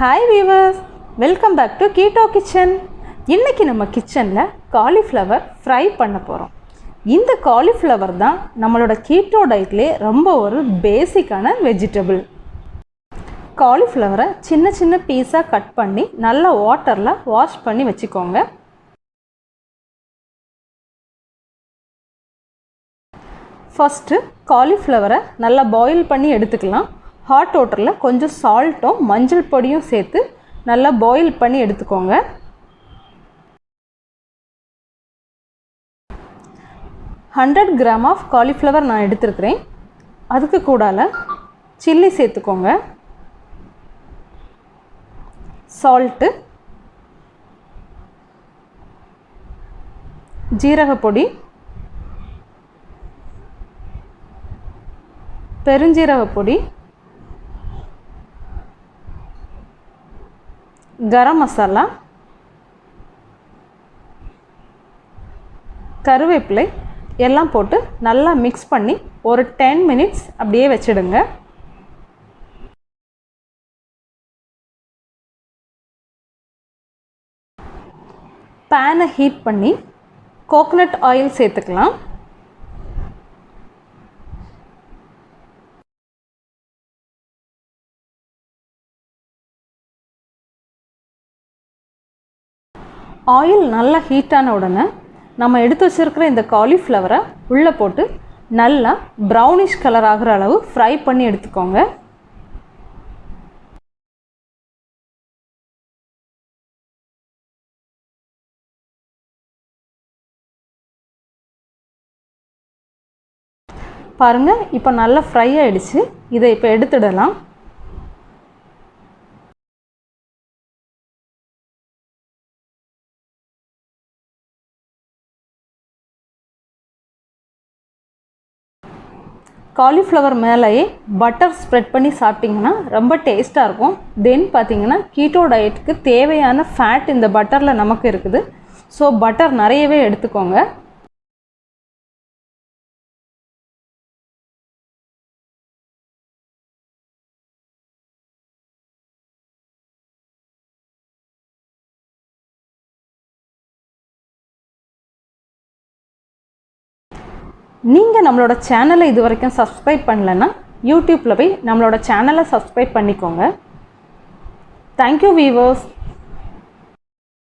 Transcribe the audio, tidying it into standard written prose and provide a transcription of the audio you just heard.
Hi viewers, welcome back to Keto Kitchen. இன்னைக்கு நம்ம கிச்சன்ல காலிஃப்ளவர் ஃப்ரை பண்ண போறோம். இந்த காலிஃப்ளவர் தான் நம்மளோட கீட்டோ டயட்லயே ரொம்ப ஒரு பேசிக்கான வெஜிடபிள். காலிஃப்ளவரை சின்ன சின்ன பீஸா கட் பண்ணி நல்ல வாட்டர்ல வாஷ் பண்ணி வெச்சுக்கோங்க. ஃபர்ஸ்ட் காலிஃப்ளவரை நல்லா பாயில் பண்ணி எடுத்துக்கலாம். ஹாட் வாட்டரில் கொஞ்சம் சால்ட்டும் மஞ்சள் பொடியும் சேர்த்து நல்லா பாயில் பண்ணி எடுத்துக்கோங்க. $100 grams ஆஃப் காலிஃப்ளவர் நான் எடுத்துருக்கிறேன். அதுக்கு கூடால சில்லி சேர்த்துக்கோங்க, சால்ட்டு, ஜீரகப்பொடி, பெருஞ்சீரகப்பொடி, கரம் மசாலா, கருவேப்பிலை எல்லாம் போட்டு நல்லா மிக்ஸ் பண்ணி ஒரு 10 minutes அப்படியே வச்சிடுங்க. பேனை ஹீட் பண்ணி கோகனட் ஆயில் சேர்த்துக்கலாம். ஆயில் நல்லா ஹீட்டான உடனே நம்ம எடுத்து வச்சிருக்கிற இந்த காலிஃப்ளவரை உள்ளே போட்டு நல்லா ப்ரௌனிஷ் கலர் ஆகிற அளவு ஃப்ரை பண்ணி எடுத்துக்கோங்க. பாருங்க, இப்போ நல்லா ஃப்ரை ஆயிடுச்சு. இதை இப்போ எடுத்துடலாம். காலிஃப்ளவர் மேலேயே பட்டர் ஸ்ப்ரெட் பண்ணி சாப்பிட்டிங்கன்னா ரொம்ப டேஸ்ட்டாக இருக்கும். தென் பார்த்திங்கன்னா கீட்டோ டயட்டுக்கு தேவையான ஃபேட் இந்த பட்டரில் நமக்கு இருக்குது. ஸோ பட்டர் நிறையவே எடுத்துக்கோங்க. நீங்கள் நம்மளோட சேனலை இது வரைக்கும் சப்ஸ்கிரைப் பண்ணலைன்னா யூடியூப்பில் போய் நம்மளோட சேனலை சப்ஸ்கிரைப் பண்ணிக்கோங்க. Thank you viewers.